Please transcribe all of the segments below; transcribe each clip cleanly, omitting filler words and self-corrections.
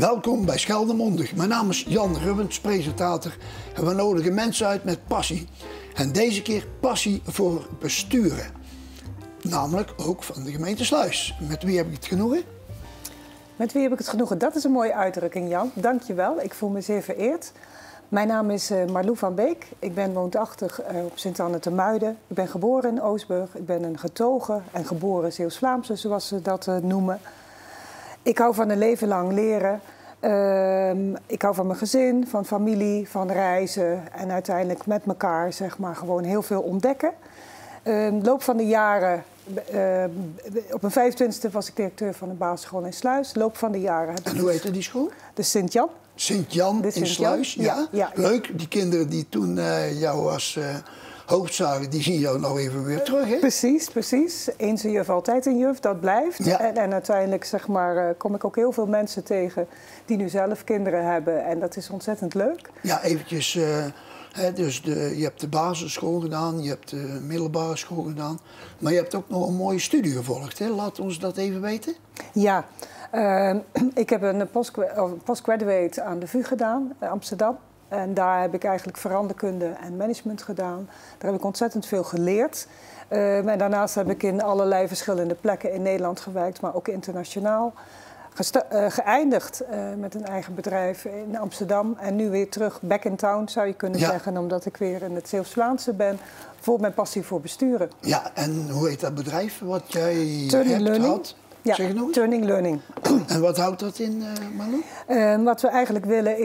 Welkom bij Scheldemondig. Mijn naam is Jan Rubbens, presentator. En we nodigen mensen uit met passie. En deze keer passie voor besturen. Namelijk ook van de gemeente Sluis. Met wie heb ik het genoegen? Met wie heb ik het genoegen? Dat is een mooie uitdrukking, Jan. Dank je wel. Ik voel me zeer vereerd. Mijn naam is Marlou van Beek. Ik ben woonachtig op Sint-Anne-te-Muiden. Ik ben geboren in Oostburg. Ik ben een getogen en geboren Zeeuws-Vlaamse, zoals ze dat noemen. Ik hou van een leven lang leren. Ik hou van mijn gezin, van familie, van reizen. En uiteindelijk met elkaar, zeg maar, gewoon heel veel ontdekken. In de loop van de jaren, op mijn 25e was ik directeur van een basisschool in Sluis. Loop van de jaren. En hoe heette die school? De Sint-Jan. Sint-Jan in Sluis, ja. Leuk, die kinderen die toen jou als hoofd zagen, die zien jou nou even weer terug, hè? Precies. Eens een juf, altijd een juf, dat blijft. Ja. En uiteindelijk, zeg maar, kom ik ook heel veel mensen tegen die nu zelf kinderen hebben. En dat is ontzettend leuk. Ja, eventjes, dus je hebt de basisschool gedaan, je hebt de middelbare school gedaan. Maar je hebt ook nog een mooie studie gevolgd, hè? Laat ons dat even weten. Ja. Ik heb een postgraduate aan de VU gedaan, in Amsterdam. En daar heb ik eigenlijk veranderkunde en management gedaan. Daar heb ik ontzettend veel geleerd. En daarnaast heb ik in allerlei verschillende plekken in Nederland gewerkt, maar ook internationaal. Geëindigd met een eigen bedrijf in Amsterdam. En nu weer terug back in town, zou je kunnen zeggen. Omdat ik weer in het Zeeuws-Vlaamse ben. Voor mijn passie voor besturen. Ja, en hoe heet dat bedrijf wat jij had? Ja, Turning Learning. En wat houdt dat in, Marlou? Wat we eigenlijk willen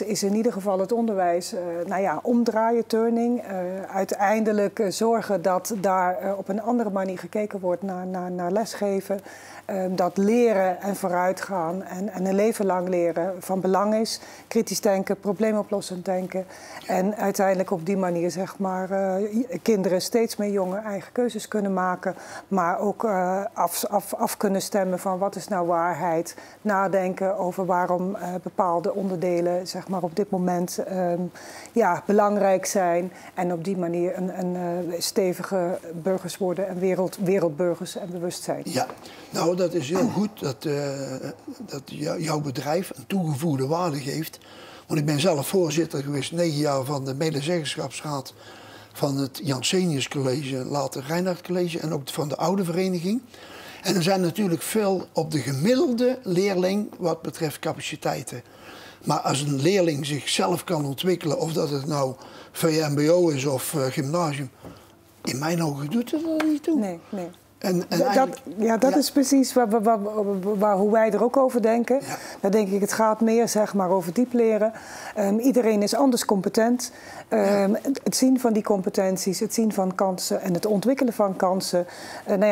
is in ieder geval het onderwijs omdraaien, turning. Uiteindelijk zorgen dat daar op een andere manier gekeken wordt naar lesgeven. Dat leren en vooruitgaan en een leven lang leren van belang is. Kritisch denken, probleemoplossend denken. En uiteindelijk op die manier, zeg maar, kinderen steeds meer jongen eigen keuzes kunnen maken. Maar ook af kunnen stemmen van wat is nou waarheid. Nadenken over waarom bepaalde onderdelen, zeg maar, op dit moment belangrijk zijn. En op die manier een stevige burgers worden en wereldburgers en bewustzijn. Ja, nou dat is heel goed dat jouw bedrijf een toegevoegde waarde geeft. Want ik ben zelf voorzitter geweest 9 jaar van de medezeggenschapsraad van het Jansenius College, later Reinhard College en ook van de oude vereniging. En er zijn natuurlijk veel op de gemiddelde leerling wat betreft capaciteiten. Maar als een leerling zichzelf kan ontwikkelen, of dat het nou VMBO is of gymnasium, in mijn ogen doet het er niet toe. Nee. Dat is precies hoe wij er ook over denken. Ja. Dan denk ik, het gaat meer, zeg maar, over diep leren. Iedereen is anders competent. Het zien van die competenties, het zien van kansen en het ontwikkelen van kansen.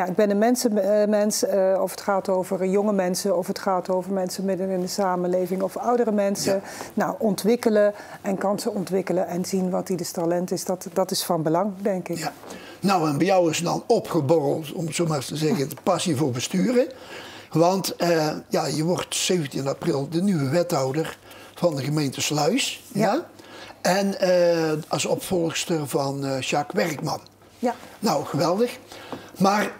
Ik ben een mensenmens, of het gaat over jonge mensen, of het gaat over mensen midden in de samenleving, of oudere mensen. Ja. Nou, ontwikkelen en kansen ontwikkelen en zien wat ieders talent is, dat is van belang, denk ik. Ja. Nou, en bij jou is dan opgeborreld, om het zo maar eens te zeggen, de passie voor besturen. Want je wordt 17 april de nieuwe wethouder van de gemeente Sluis. Ja? En als opvolgster van Jacques Werkman. Ja. Nou, geweldig. Maar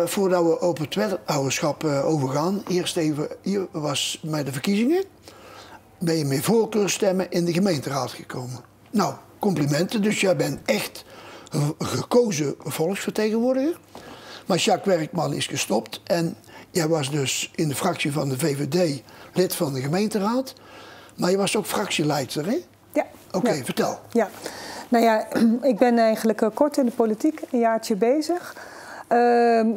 voordat we op het wethouderschap overgaan, eerst even, hier was bij de verkiezingen, ben je met voorkeurstemmen in de gemeenteraad gekomen. Nou, complimenten, dus jij bent echt gekozen volksvertegenwoordiger. Maar Jacques Werkman is gestopt en jij was dus in de fractie van de VVD lid van de gemeenteraad. Maar je was ook fractieleidster, hè? Ja. Oké, vertel. Ja. Nou ja, ik ben eigenlijk kort in de politiek, een jaartje bezig.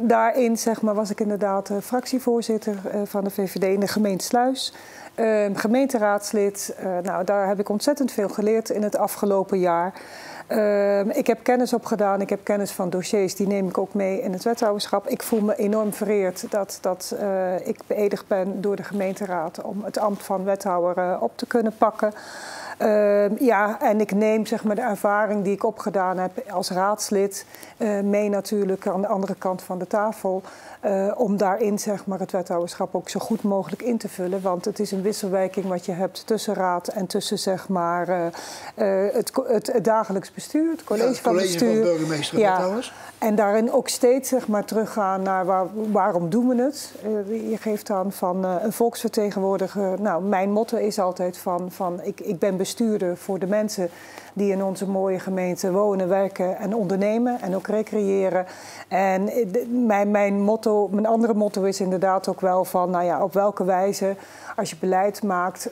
Daarin, zeg maar, was ik inderdaad fractievoorzitter van de VVD in de gemeente Sluis. Gemeenteraadslid. Daar heb ik ontzettend veel geleerd in het afgelopen jaar. Ik heb kennis opgedaan, ik heb kennis van dossiers, die neem ik ook mee in het wethouderschap. Ik voel me enorm vereerd dat ik beëdigd ben door de gemeenteraad om het ambt van wethouder op te kunnen pakken. En ik neem, zeg maar, de ervaring die ik opgedaan heb als raadslid mee natuurlijk aan de andere kant van de tafel. Om daarin, zeg maar, het wethouderschap ook zo goed mogelijk in te vullen. Want het is een wisselwerking wat je hebt tussen raad en tussen, zeg maar, het dagelijks bestuur, het college, het van college bestuur. van burgemeester wethouders. En daarin ook steeds zeg maar, teruggaan naar waarom doen we het. Je geeft aan van een volksvertegenwoordiger. Nou, mijn motto is altijd van ik ben bestuurder voor de mensen die in onze mooie gemeente wonen, werken en ondernemen en ook recreëren. En mijn andere motto is inderdaad ook wel van, nou ja, op welke wijze, als je beleid maakt,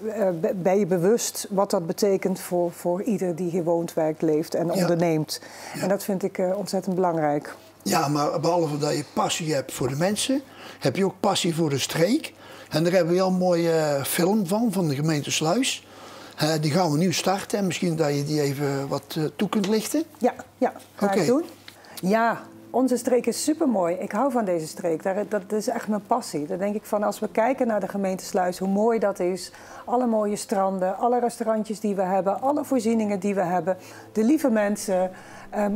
ben je bewust wat dat betekent voor ieder die hier woont, werkt, leeft en onderneemt. Ja. En dat vind ik ontzettend belangrijk. Ja, maar behalve dat je passie hebt voor de mensen, heb je ook passie voor de streek. En daar hebben we al een mooie film van de gemeente Sluis. Die gaan we nu starten en misschien dat je die even wat toe kunt lichten. Ja, ga ik doen. Ja, onze streek is supermooi. Ik hou van deze streek. Dat is echt mijn passie. Dan denk ik van, als we kijken naar de gemeente Sluis, hoe mooi dat is. Alle mooie stranden, alle restaurantjes die we hebben, alle voorzieningen die we hebben. De lieve mensen,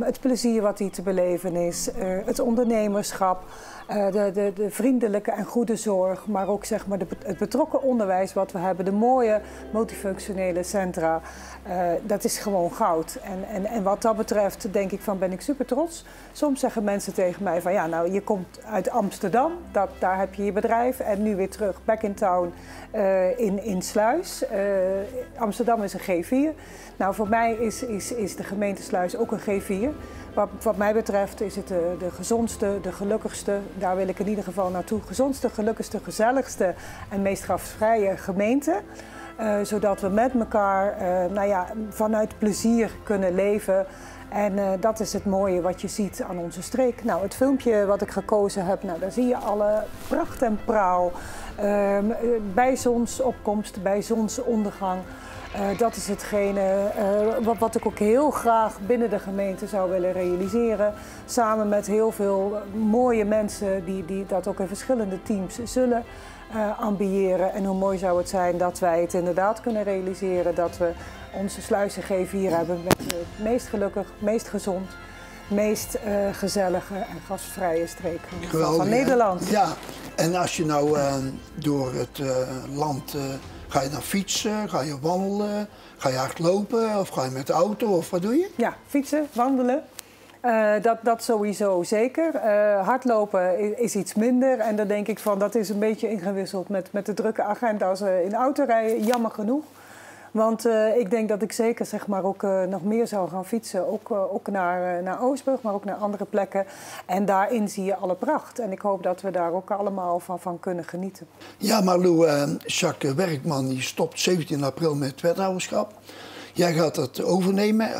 het plezier wat hier te beleven is, het ondernemerschap. De vriendelijke en goede zorg, maar ook zeg maar, het betrokken onderwijs wat we hebben, de mooie multifunctionele centra, dat is gewoon goud. En wat dat betreft denk ik van ben ik super trots. Soms zeggen mensen tegen mij van ja, nou je komt uit Amsterdam, daar heb je je bedrijf en nu weer terug back in town in Sluis. Amsterdam is een G4. Nou voor mij is de gemeente Sluis ook een G4. Wat mij betreft is het de gezondste, de gelukkigste, daar wil ik in ieder geval naartoe. Gezondste, gelukkigste, gezelligste en meest gastvrije gemeente. Zodat we met elkaar vanuit plezier kunnen leven. En dat is het mooie wat je ziet aan onze streek. Nou, het filmpje wat ik gekozen heb, nou, daar zie je alle pracht en praal. Bij zonsopkomst, bij zonsondergang. Dat is hetgene wat ik ook heel graag binnen de gemeente zou willen realiseren. Samen met heel veel mooie mensen die dat ook in verschillende teams zullen ambiëren. En hoe mooi zou het zijn dat wij het inderdaad kunnen realiseren. Dat we onze Sluizen G4 hebben met het meest gelukkig, meest gezond, meest gezellige en gastvrije streek van Nederland. Ja, en als je nou door het land... Ga je dan fietsen, ga je wandelen, ga je hardlopen of ga je met de auto of wat doe je? Ja, fietsen, wandelen. Dat sowieso zeker. Hardlopen is iets minder en dan denk ik van dat is een beetje ingewisseld met de drukke agenda's in autorijden, jammer genoeg. Want ik denk dat ik zeker zeg maar, ook nog meer zou gaan fietsen, ook naar Oostburg, maar ook naar andere plekken. En daarin zie je alle pracht. En ik hoop dat we daar ook allemaal van kunnen genieten. Ja, maar Lou, Jacques Werkman die stopt 17 april met het wethouderschap. Jij gaat dat overnemen.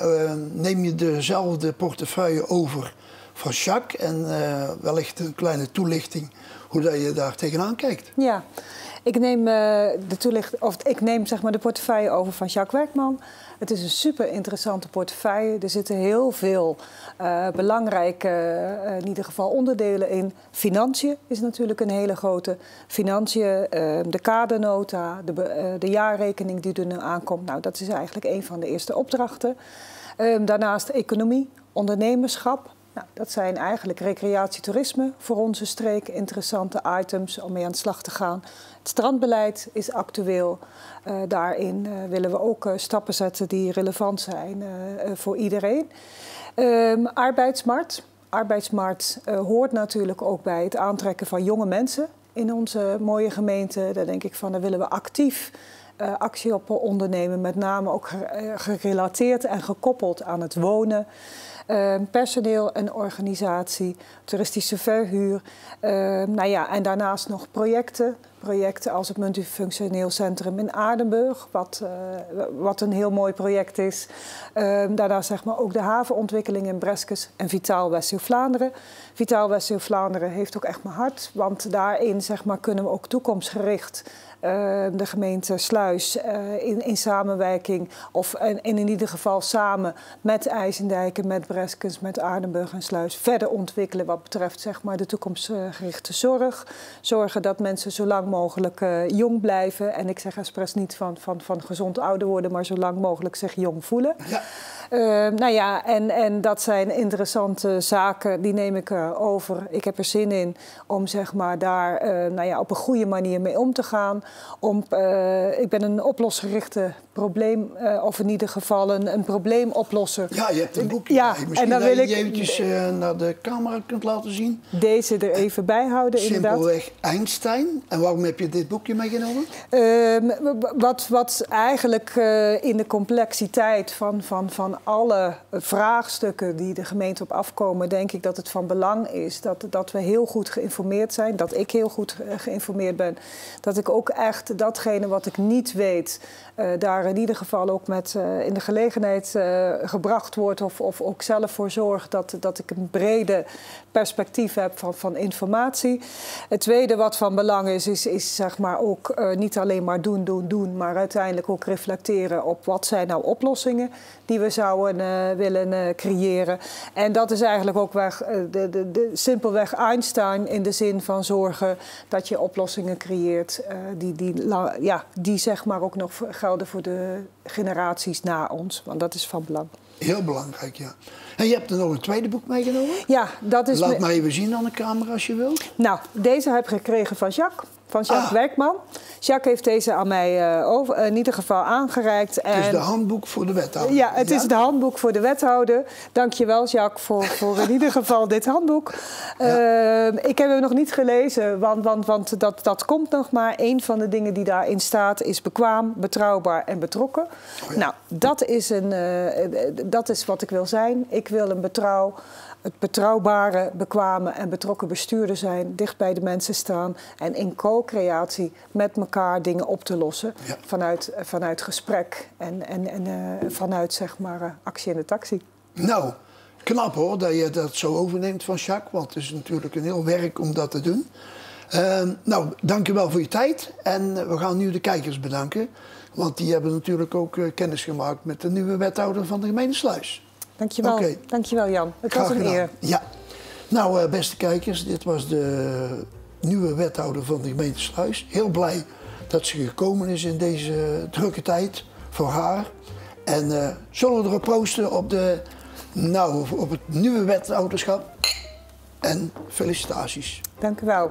Neem je dezelfde portefeuille over van Jacques en wellicht een kleine toelichting hoe dat je daar tegenaan kijkt? Ja. Ik neem zeg maar de portefeuille over van Jacques Werkman. Het is een super interessante portefeuille. Er zitten heel veel belangrijke, in ieder geval onderdelen in. Financiën is natuurlijk een hele grote. Financiën, de kadernota, de jaarrekening die er nu aankomt. Nou, dat is eigenlijk een van de eerste opdrachten. Daarnaast economie, ondernemerschap. Nou, dat zijn eigenlijk recreatietoerisme voor onze streek. Interessante items om mee aan de slag te gaan. Het strandbeleid is actueel. Daarin willen we ook stappen zetten die relevant zijn voor iedereen. Arbeidsmarkt. Arbeidsmarkt hoort natuurlijk ook bij het aantrekken van jonge mensen in onze mooie gemeente. Daar denk ik van, daar willen we actief actie op ondernemen. Met name ook gerelateerd en gekoppeld aan het wonen. Personeel en organisatie, toeristische verhuur. En daarnaast nog projecten. Projecten als het multifunctioneel centrum in Aardenburg, wat een heel mooi project is. Daarnaast zeg maar ook de havenontwikkeling in Breskes en Vitaal West-Vlaanderen. Vitaal West-Vlaanderen heeft ook echt mijn hart, want daarin zeg maar, kunnen we ook toekomstgericht de gemeente Sluis in samenwerking of in ieder geval samen met IJsendijken, met Breskens, met Aardenburg en Sluis verder ontwikkelen wat betreft zeg maar, de toekomstgerichte zorg. Zorgen dat mensen zo lang mogelijk jong blijven. En ik zeg expres niet van gezond ouder worden, maar zo lang mogelijk zich jong voelen. Nou ja, en dat zijn interessante zaken, die neem ik over. Ik heb er zin in om zeg maar daar nou ja, op een goede manier mee om te gaan. Ik ben een oplosgerichte probleem, of in ieder geval een probleemoplosser. Ja, je hebt een boekje ja, bij. Misschien en dan dat wil je eventjes naar de camera kunt laten zien. Deze er even bij houden, inderdaad. Simpelweg Einstein. En waarom heb je dit boekje meegenomen? Wat eigenlijk in de complexiteit van alle vraagstukken die de gemeente op afkomen, denk ik dat het van belang is dat we heel goed geïnformeerd zijn. Dat ik heel goed geïnformeerd ben. Dat ik ook echt datgene wat ik niet weet, daar in ieder geval ook met in de gelegenheid gebracht wordt of ook zelf voor zorg dat ik een brede perspectief heb van informatie. Het tweede wat van belang is zeg maar ook niet alleen maar doen, maar uiteindelijk ook reflecteren op wat zijn nou oplossingen die we zouden willen creëren. En dat is eigenlijk ook simpelweg Einstein in de zin van zorgen dat je oplossingen creëert die zeg maar ook nog gelden voor de generaties na ons. Want dat is van belang. Heel belangrijk, ja. En je hebt er nog een tweede boek meegenomen? Ja, dat is... Laat maar even zien aan de camera als je wilt. Nou, deze heb ik gekregen van Jacques. Van Jacques Werkman. Jacques heeft deze aan mij in ieder geval aangereikt. Het is de handboek voor de wethouder. Ja, het is het handboek voor de wethouder. Dankjewel Jacques voor in ieder geval dit handboek. Ja. Ik heb hem nog niet gelezen, want dat komt nog maar. Een van de dingen die daarin staat is bekwaam, betrouwbaar en betrokken. Oh ja. Nou, dat is wat ik wil zijn. Ik wil het betrouwbare, bekwame en betrokken bestuurder zijn, dicht bij de mensen staan en in co-creatie met elkaar dingen op te lossen vanuit gesprek en vanuit zeg maar actie in de taxi. Nou, knap hoor dat je dat zo overneemt van Jacques, want het is natuurlijk een heel werk om dat te doen. Nou, dankjewel voor je tijd en we gaan nu de kijkers bedanken, want die hebben natuurlijk ook kennis gemaakt met de nieuwe wethouder van de gemeente Sluis. Dankjewel. Okay. Dankjewel Jan. Het was een eer. Ja. Nou, beste kijkers, dit was de nieuwe wethouder van de gemeente Sluis. Heel blij dat ze gekomen is in deze drukke tijd voor haar. En zullen we erop proosten op het nieuwe wethouderschap. En felicitaties. Dank u wel.